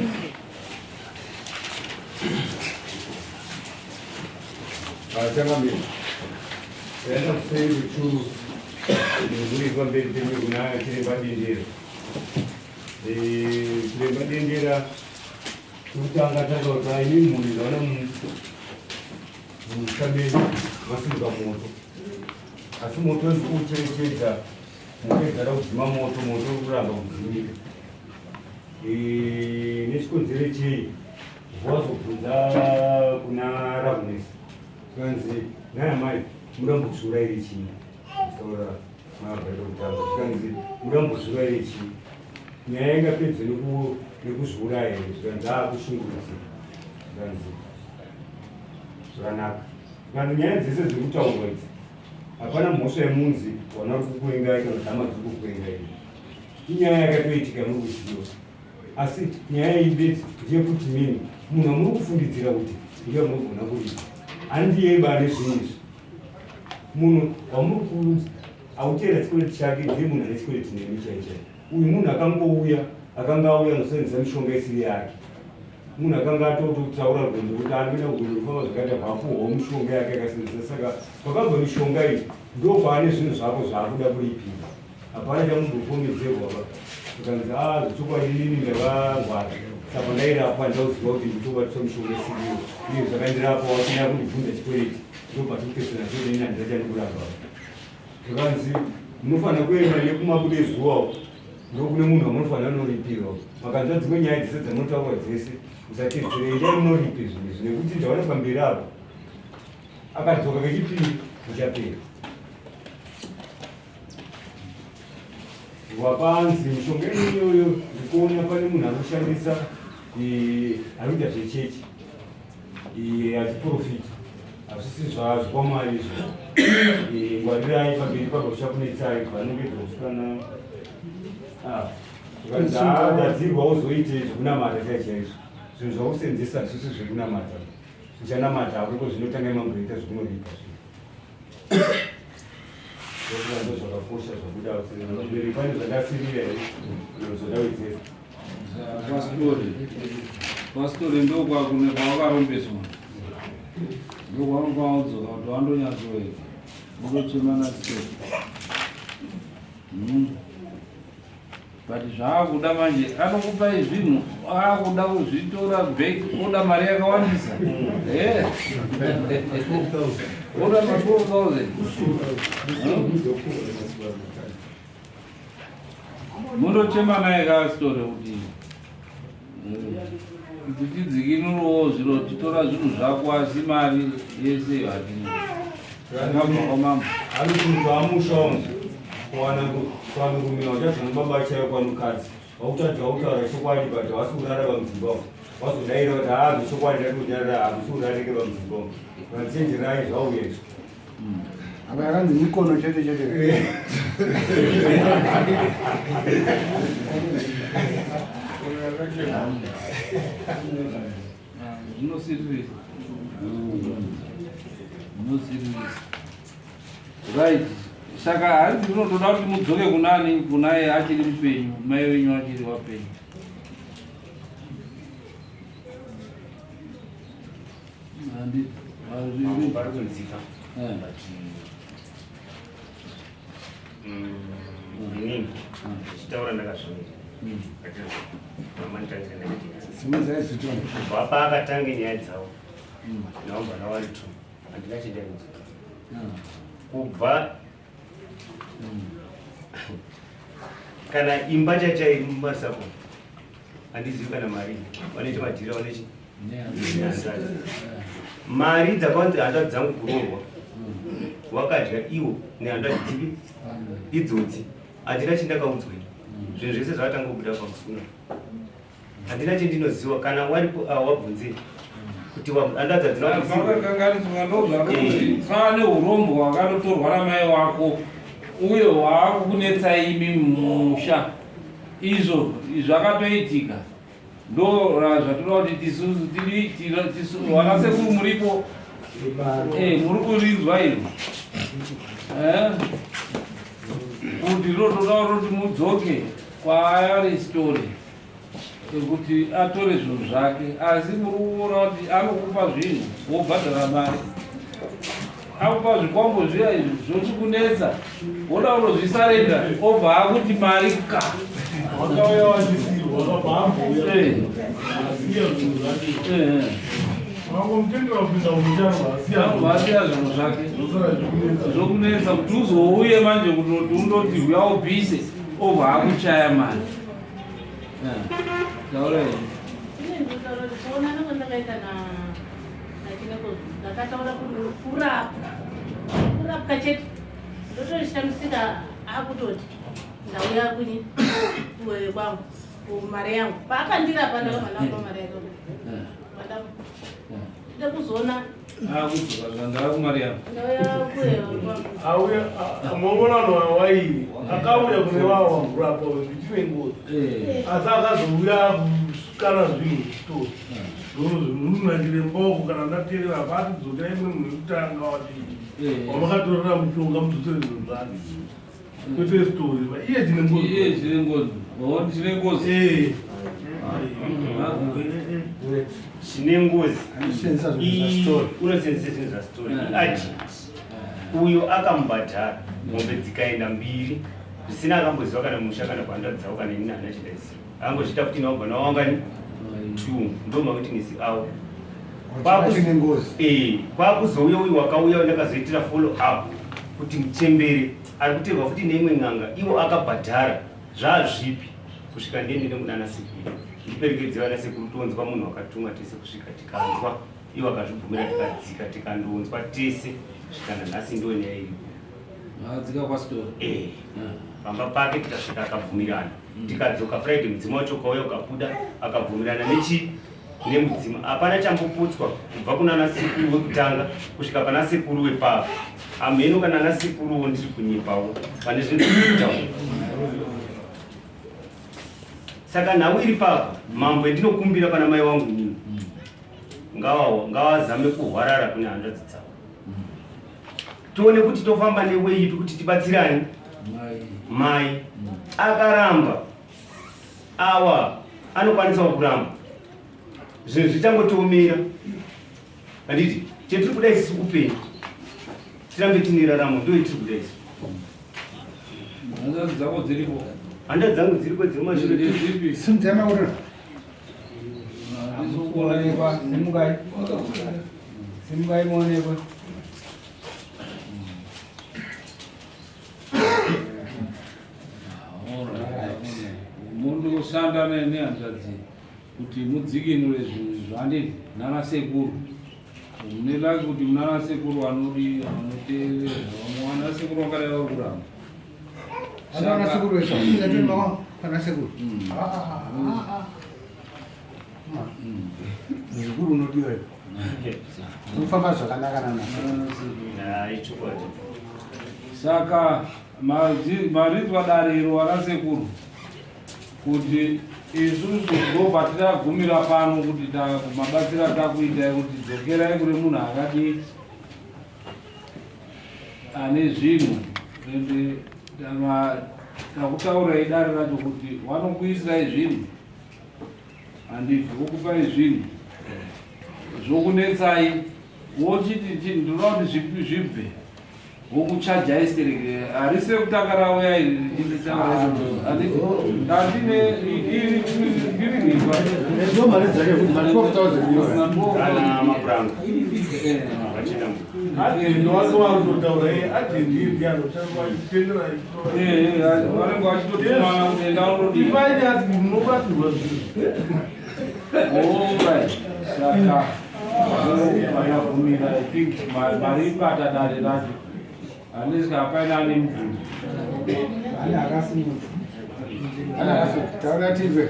changamire yaenda kuseri kwechuru ndikurizwa mberi temwe kuna chiremba dendera chiremba dendera kutanga takaota ini mhuri zaona mumushameni masinga moto asi moto ndikuucherechedza mukaedzara kudzima moto uramba kudzimika nechikonzero chei wazobvunza kuna ravnesi tikanzi naya mai mudambozvura iri chii saura mabvaitokutanga tikanzi mudambozvura iri chii nyaya ingapedze nekuzvura here tikanzi akushungurudzi tikanzi zvakanaka tikanzi nyaya dzese dziri kutaurwa idzi hapana mhosva yemunzi wana uri kukuengai kana dhama dziri kukuengai inyaya yakatoitika muri kuziva asi nyaya idedzi ndeyekuti mini munhu amuri kufungidzira kuti ndiyo munogona kuita handiyeba nezvinhu izvi munhu wamuri kuunzi autera chikweleti chake ndiye munhu ane chikweleti nemi chaichai uyu munhu akanga auya nosenzesa mishonga isiri yake munhu akanga atotaura rwendo kuti anoenda kugona kufamba zvakaita vapuhwawo mishonga yake yakasenzesa saka kwakabva mishonga iyi ndo kwaane zvinhu zvako zvaakuda kuripira hapana chamundokomedzerwa tukanzi zvichokwadi inini ndavangwara saka ndairapwa ndauziva kuti nditoba tisomushonga esiriwo iyo zvakandirapa wasina kundibvunza chikwereti ndobva tikupesana todenina ndirachanekuramba tukanzi munofanira kuenda nekumabude zuwa ndokune munhu wamunofanira noripirwa makanzwa dzimwe nyaya dzese dzamunotaura dzese musatedzere endai munoripe zvinhu nekuti ndaona pamberi apo akadzoka kechipiri muchapera wapanzi mishonga iyoyo ndikuona pane munhu anoshandisa anoita zvechechi achiprofita hazvisi zvakwamwari izvo ngwarirai pamberi pagosha kunetsari vanenge dzosikana ukadzadzirwa uzoite zvekunamata chaizvo zvinhu zvakusenzesa zvisi zvekunamata uchanamata akoko zvinotanga imamboita zvekunoripa zvokuvanzo zvakakosha zvakuda mberi pane zvakasirira here zvodawedzera pastori ndokwakune kwavakarombeswa ndokwanofanira kudzoka kuti wandonyatsoega undochema naSithole but zvaakuda manje anokupai zvinhu akuda kuzvitora bheki oda mari yakawandisa oda ma12,000 mundochema naye kaSithole kuti tidzikinurowo zviro titora zvinhu zvako asi mari yese hatini akamambo anoti munhu amusha wangu kwamurume wachazvinobaba chayo kwanukadzi wakutadza kutaura chokwadi but wasi kurara pamudzimba umu wazodayira kuti haazvi chokwadi ndatiunyarara hamusi kurarike pamudzimba umu vanochenjerai zvauya izvo apa yakanzi mikono chete chete zvinosirivisa right saka hanzi ndinotoda kuti mudzoke kunani kunaye achiri mupenyu mai wenyu achiri wapenyu varikunzika inini chitaura ndakazvomira kubva paakatange nyaya dzavo naomba nawari tu handina chidaidzika kubva kana imba chachai mumasako handizivi kana mari vanoita madhira vanechi mari dzakawanzi handa dzangu kuroorwa wakadya iwo nehandadi dzivi idzodzi handina chindakaudzwei zvinhu zvese zvakatanga kubuda pamusuna handina chendinoziva kana wabvunze kuti handadza dzinaane urombo hwakanotorwa namai wako uye hwaakukunetsa imi mumusha izvo zvakatoitika ndo zvatoda kuti vanasekuru muripo muri kurinzwa izvo kuti rotoda kuti mudzoke kwaNaSithole kuti atore zvinhu zvake asi muri kuona kuti anokupa zvinhu wobhadhara mari akupa zvikwambo zviya izvi zvochikunetsa woda unozvisarenda obva akuti mari ka wakauya wachisirwa wakabva wangomutendera kupinda mumusha zvinhu zvake zvokunetsa kuti uzouye manje kutoti undoti uyaubvise obva akuchaya mari taurai kuonana kwandakaita nachineko ndakataura kuti kurapwa chete ndotoshamisika akutoti ndauya kuni kwangu kumari yangu paakandirapa ndakamanapa mari yake ndida kuzoona kumari yangu auya mongonano wawairi akauya kune vavo vamurapa zvichine ngozi asi akazouya kusikana zvinhu zvitori zvinunakire mboko kana ndateerera pati dzokerai kune munhu wekutanga wati wamakatorera mushonga mudzosere zvinhu zvake kwete sitori iye chine ngozi chine ngozi chine ngozi unosenzesa zvinhu zvaSithole agent uyo akamubhadhara mombe dzikaenda 2 zvisina akamboziva kana musha kana kuhandadzavo kana ini hana chidaisi angochita kuti naobva nawangani 2 ndomakutinisi avo kwakuzouya uyu wakauya ndakazoitira follow up kuti muchembere ari kuterwa futi neimwe n'anga ivo akabhadhara zvazvipi kusvika ndiendine kuna naSithole ndiperekedze vanasekuru tonzwa munhu wakatumwa tese kusvika tikanzwa ivo akazvibvumira tikadzika tikandonzwa tese kusvika nanhasi ndo nyaya iri pamba pake tikasvika akabvumirana tikadzoka Friday mudzima wacho ukauya ukabuda akabvumirana nemudzima hapana chamboputswa kubva kuna naSithole wekutanga kusvika pana sekuru wepapa amheno kana naSithole ndiri kunyipawo pane zvinhu zvikuitawo. Saka nhau iri papa mambo endinokumbira pana mai wangu nini ngawazame kuhwarara kune handadzi dzavo tione kuti tofamba neweipi kuti tibatsirani mai akaramba awa anokwanisawo kuramba zvinhu zvichangotiomera handiti chetiri kuda isi upenyu tirambe tine raramo ndo yetiri kuda isi handadzi dzavo dziripo handadzi dzangu dziripo dzirimashure simdzamaura kuonekwa simukai muonekwa mundu ushanda nehandadzi kuti mudzikinure zvinhu zvanditi nanasekuru munelaki kuti munanasekuru vanodi vanoteerera vanasekuru vakadai vari kuramba anasekuru wesakuaaa anasekuru zvikuru unodiwa unofamba zvakanaka nanasekuru. Saka maridzwa dariro vanasekuru kuti isusu ndobva tagumira pano kuti mabatsiro atakuitai kuti dzokerai kune munhu akadii ane zvinhu ende takutaurai dare racho kuti vanokuisirai zvinhu handibvi vokupai zvinhu zvokunetsai wochiti ndinoda kuti zvipi zvibve vokuchajaisireke harise kutanga rauya iri handine vanenge vachitotumana kuenda saka vanabvumira I think mari bata dare racho handisika hapaina ane mvunzo taura tive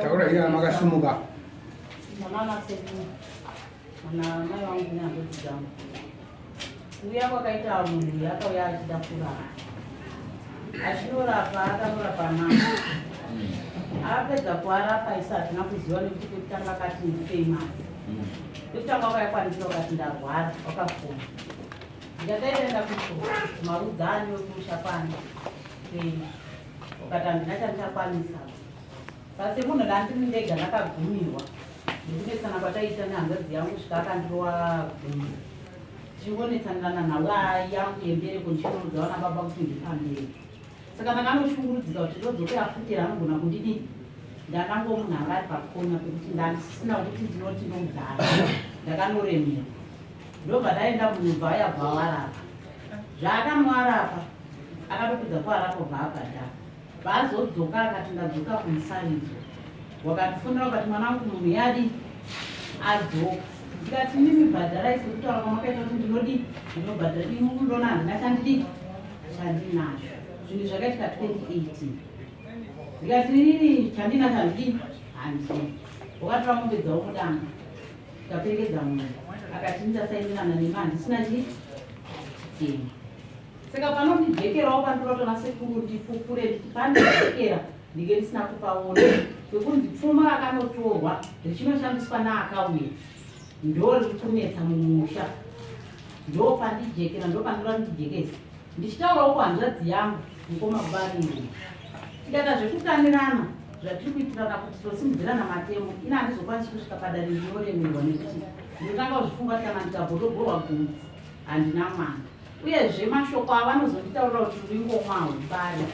taura ina makasimuka mai vangu nehandadzi dzangu kuuya kwakaita munhu yakauya achida kurapa achinorapa akanorapa mama apedza kuarapa isu hatina kuziva nekuti kwekutanga akati ndipei mari kwekutanga wakaikwanisira ukati ndarwara wakafuma ndakaienda kumarudzani wekusha kwani ukati handina chandichakwanisa pasi munhu dandini ndega ndakagumirwa ndikunetsana kwataita nehanzadzi yangu svika akandirowa gumi chingonetsanirana nhau yangu yembereko ndichinoudza vana baba kuti ndipamberi saka ndakanoshungurudzika kuti ndodzoke afutira anogona kundidii ndakango munhu anga ari pakona pekuti ndasisina kuti ndinoti nomudzara ndakanoremera ndobva ndaenda munhubva yabva warapa zvaakamuarapa akatopedza kuarapa bva abhadhara vaazodzoka akati ndadzoka kumusaridzo wakatifunira ukati mwanangu munhu yadi adzoka ndikati ndimi bhadharai sekuti wakamakaita kuti ndinodii ndinobhadhara inundona handina chandidii chandinazvo zvinhu zvakaitika 2018 ndikati inini chandina chandidii handii wakatora mombe dzavo mudanga tikaperekedza munhu akati ndichasaindirana nemi handisina chii chitema saka panondijekerawo pandinotona sekuru ndipupure nditi pandijekera ndinge ndisina kupaona kwekunzi pfuma rakanotorwa richinoshandiswa naakauya ndo riri kunetsa mumusha ndo pandijekera ndo pandinoda ndijekesa ndichitaurawo kuhanzvadzi yangu mukoma kubariro tikaita zvekukanirana zvatiri kuitirana kuti tosimudzirana matemo ina handizokwanisi kusvika padare ndinoremerwa nekuti ndinotanga kuzvifunga kana ndikabhodogorwa gumi handina mwana uyezve mashoko avanozonditaurira kuti ringomwa ubari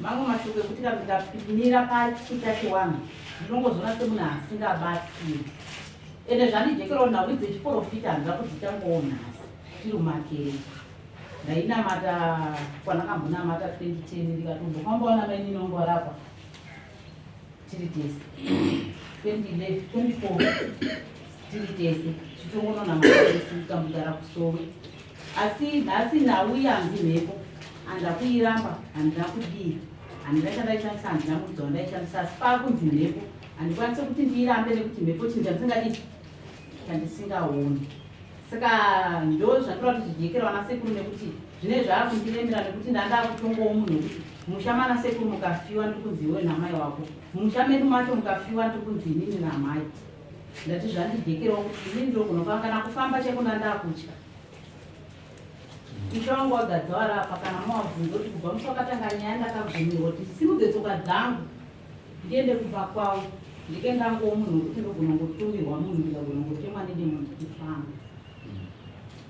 mamwe mashoko ekuti ndikapinira pachita chiwanhu ndinongozona semunhu asingabatsiri ende zvandijekerawo nhau dzechiprofita handira kudzitangowo nhasi tiri mumakere ndainamata kwanakambonamata 2010 ndikatombofambaona maininongorapa tiri tese 2011 24 tiri tese chitongononamaakamugara kusowe asi nhasi nhau yanzi mhepo handina kuiramba handina kudii handina chandaishandisa handina mudzi wandaishandisa asi paakunzi mhepo handikwanise kuti ndiirambe nekuti mhepo chinhu chandisingadi chandisingaoni saka ndo zvatora tichijekera vanasekuru nekuti zvine zvaakundiremera nekuti ndandaa kutongowo munhu kuti musha manasekuru mukafiwa ndikunzi iwe namai wako musha medu macho mukafiwa ndikunzi inini namai ndati zvandijekerawo kuti inini ndokunokangana kufamba chekuna ndakutya isha wangu wagadzawara kana mawabvunza kuti kubva musi wakatanga nyaya ndakabvumirwa kuti simudze tsoka dzangu ndiende kubva kwawo ndike ndangowo munhu wekuti ndogona ngotumirwa munhu ndikagona ngotemwa nedemunhu kufamba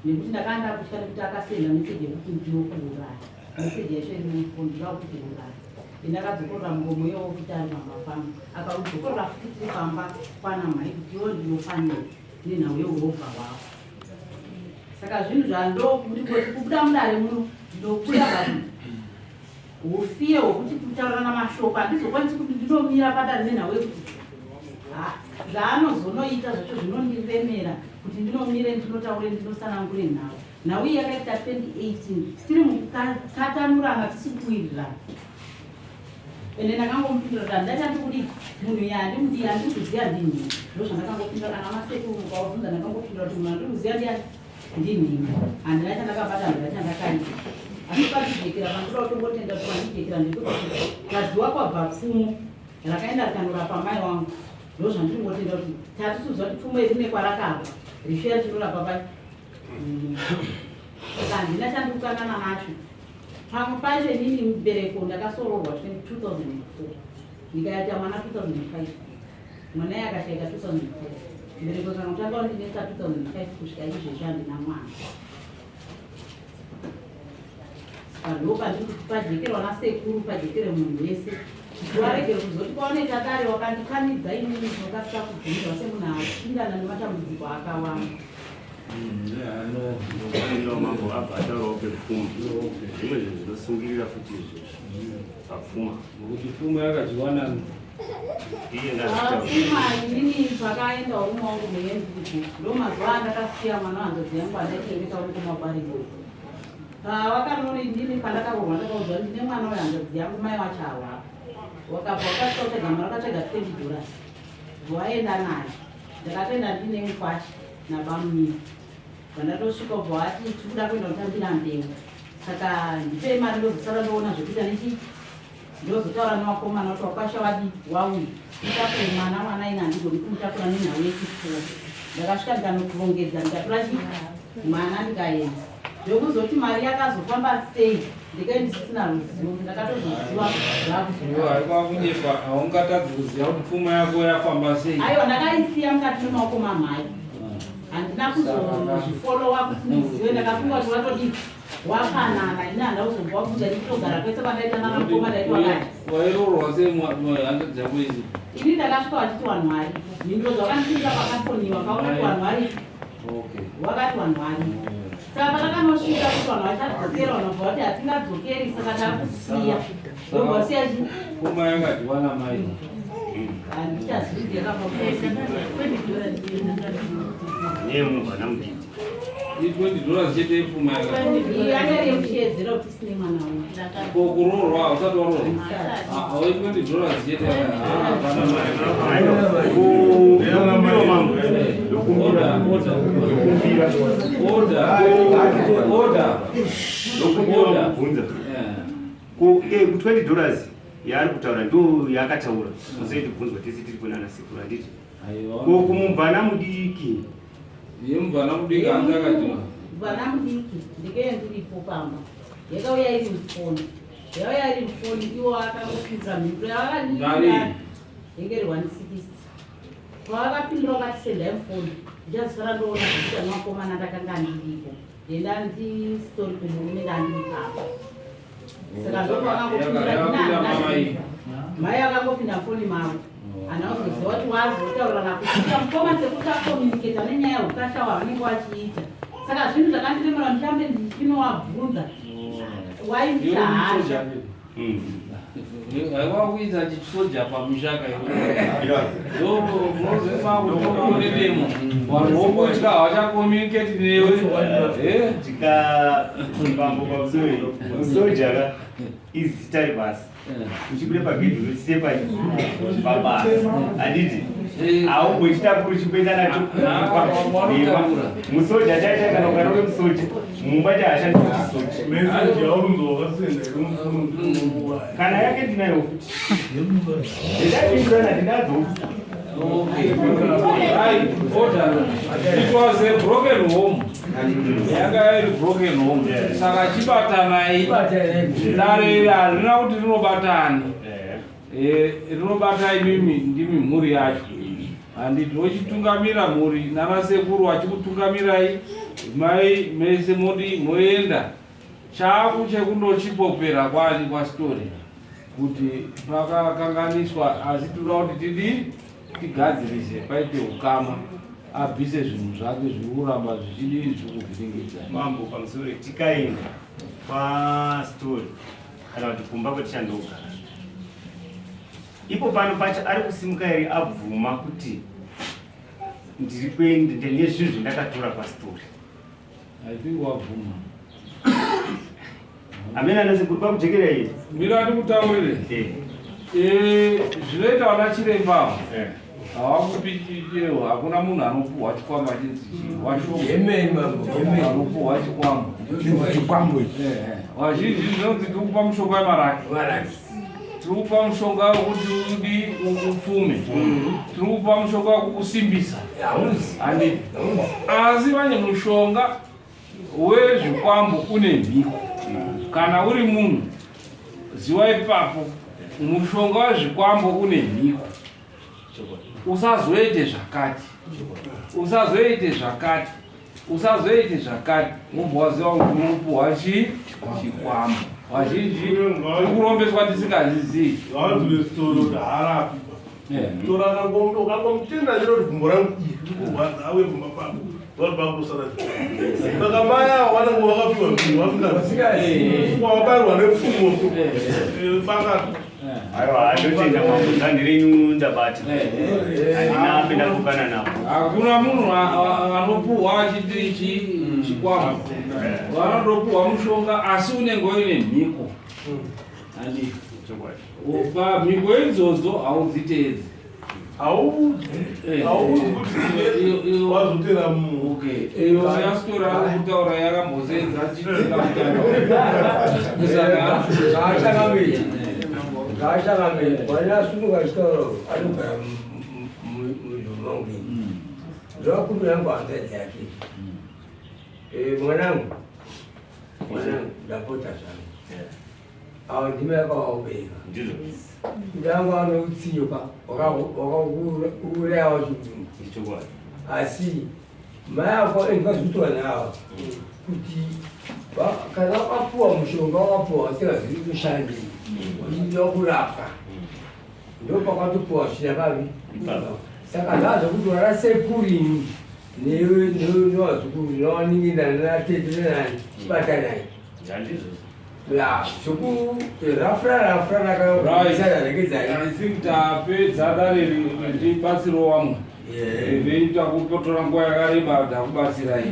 nekuti ndakanda kutya nekuti akasenda meseji yekuti ndinokuuraya meseji yacho irimufundira kuti uraya indakadzokorora muromo iyowo kuti ari mambafamba akaudzokorora futi tiri pamba kwana mhai kuti iwo ndinofanira nenhau yeurobva hwavo saka zvinhu zvandokuri kubuda mudare muno ndokuda vanhu ufiye hwekuti kutaurana mashoko handizokwanisi kuti ndinomira padare nenhau yekuti zvaanozonoita zvacho zvinondiremera kuti ndinomire ndinotaure ndinosanangure nhau nhau iyi yakaita 2018 tiri mukutatanurana tisiri kuwirirana ende ndakangomupindura kuti handachati kuti munhu yandimudii handikuziva ndinhini ndo zvandakangopindura kana masekuru mukavabvunza ndakangopindura kuti munhu handikuziva ndiani ndinhini handina chandakabata handina chandakaita asi pachijekera pandoda kutongotenda kuti pandijekera ndikuti kadziwa kwabva pfumo rakaenda rikanora mai wangu ndo zvandingotenda kuti tatisuziva kuti pfumo iri nekwarakabva risheya chinorapa pai saka handina chandikukanana nacho pamwe pacho inini mubereko ndakasororwa 2004 ndikaita mwana 2005 mwana yakashaika 2004 mubereko kana kutanga ndinesa 2005 kusvika izvezvi handina mwana ndo pajekerwa nasekuru pajekere munhu wese kuti warege kuzoti kwaoneka dare wakandikanidza inini zvinokasika kubvunzwa semunhu asindana nematambudziko akawanda anofanira mambo abva ataurawo pepfuma zvimwe zvinhu zvinosungirira futi izvezvi papfuma nokuti pfuma yakadziwanani pfuma inini pakaenda urume wangu muyenduku ndo mazuva andakasiya mwana wanzodzi yangu andaitengesa uri kumabarigo pawakanoona inini pandakarohwa ndakaudzwa ndine mwana wehanzodzi yangu mai wacho awa wakabva wakasvika kutsvaga mari wakatsvaga $20 waenda naye ndakatoenda ndine mukwashi nabamumiri vandatosvika ubva wati tikuda kuenda kutambira mbeu saka ndipei mari ndozosara ndoona zvekuita nechi ndozotaura newakomana kuti wakwasha wadi wauya nditakure mwana ina handigoni kumutakura nenhau yechipfuwa ndakasvika ndikanokurongedza ndikatora chi mwana ndikaenda ndokuzoti mari yakazofamba sei ndike ndisisina ruzivo ndakatozoziva zvakuzoaikwaakunyepa haungatadzi kuziva kuti pfuma yako yafamba sei aiwa ndakaisiya mukati memaoko mamhai handina kuzozvifolowa kuti ndizive ndakafunga kuti watodi wafanana ine handa kuzobva wakuda ndikutogara kwese kwandaita nanamukoma ndaiti wakati wairorwa sehanzodzi yako izi ini ndakasvika wachiti wanhwari mindodzi wakandipinda pakafoniwa kaona kuti wanhwari wakati wanhwari saka pandakanosvika kuti vanhu vachadzokera vanobva vati hatingadzokeri saka takusiya ndobvasiya pfuma yakadhiwana mai handichazvidi neyemunhwana mudiki $20 chete pfuma yakaiyange remuchiedzera kuti sine mwana uyu kurorwa hausati warorwa auye $20 chete $20 yaari kutaura ndo yakataura musaiti kubvunzwa tese tiri kuna naSithole handiti kumubvana mudiki iye mubvana mudiki hanzi akati mubvana mudiki ndikeye ndiripo pamba yakauya iri mufoni yauya iri mufoni iwo akangopinza mhinduro yavakanii yenge ri 160 Vakapindura vakati sendai mufoni. Ndichazvara ndoona kuti anovakomana ndakanga ndiripo. Ndenda ndisitori kumurume ndandiripapo. Saka ndoko vakangopindura mai akangopinda foni mavo. Anaozoziva kuti wazotaurana kusvika mukoma sekuti akomuniketa nenyaya yeukasha wavanenge vachiita. Saka zvinhu zvakandiremera ndichambe ndichinovabvunza. Waimutahasha. Haiwa kuita chisoja pamushaka ndo mozema kutomaonedemo vanhu vongotya havachakomuniketi newe tikapambuka musori musoja izita basi uchibude pagedhi uchisepa pabasa handiti haumbochitakuri chikuenda nacho musoja chaita kana ukarore musoja mumba chahashandi kana yake ndinayo futi ndidapindurana ndinadzo. It was a broken home. Yanga iri broken home. Saka chibatanai dare harina kuti rinobatana. Rinobata imimi ndimi mhuri yacho. Handiti wochitungamira mhuri nanasekuru vachikutungamirai mai mese moti moenda. Chaku chekundochipopera kwani kwasitori kuti pakakanganiswa asi tinoda kuti tidii tigadzirise paite ukama abvise zvinhu zvake zviri kuramba zvichidii zviri kuvhiringidza. Mambo pamusoro tikaenda pastori kana kuti kumba kwetichandogara ipo pano pacho ari kusimuka here abvuma kuti ndiri kuenda nezvinhu zvandakatora pastori. I think wabvuma. Amena nasekuru pakujekera here mira ndikutaurire zvinoita vana chiremba havakupichirewo hakuna munhu anopuhwa chikwambo achinzi washooanopuhwa chikwambo vazhinji zvinonzi tiri kupa mushonga wemaraki tiri kupa mushonga wekuti udi upfume tiri kupa mushonga wekukusimbisa handiti asi vane mushonga wezvikwambo une mhiko. Kana uri munhu ziva ipapo mushonga wezvikwambo une mhiko. Usazoite zvakati usazoite zvakati usazoite zvakati mubva waziva kuti unopuhwa chikwambo. Vazhinji kurombeswa tisingazizivi ukamutenda chiro kuti gumbo rangu kurwadza awe gumba pako vakubakusara takamaya wanenge wakapiwa mviri wasingawabayirwa nepfumo pakati. Aiwa ndotenda mamuzani renyu ndabati handina apinda kukana navo. Hakuna munhu anopuhwa chikwambo vanondopuhwa mushonga asi unenge uine mhiko. Handiti mhiko idzodzo haudziteedzi hauzi kuti wazotera yasitora kutaura yakambosenza ngaachangamira wanasununga chitoro anogara muzvomongini ndovakuru yangu hanzadzi yake mwanangu ndapota zvangu awo ndime yakawaubereka ndangu anoutsinyoka wakaurayawo chibvungu asi mai ako endikazvitwa nawo kuti kana wakapuwa mushonga wakapuwa wasingazivi kushandei yokurapwa ndopakatopuwa zvina vavi saka ndazvokuti warasepurini nevazukuru newaningina natete nenani batanai zvokurafurarafura tapedza dare ndibatsiro wamwe veita kupotora nguva yakareba ndakubatsirai.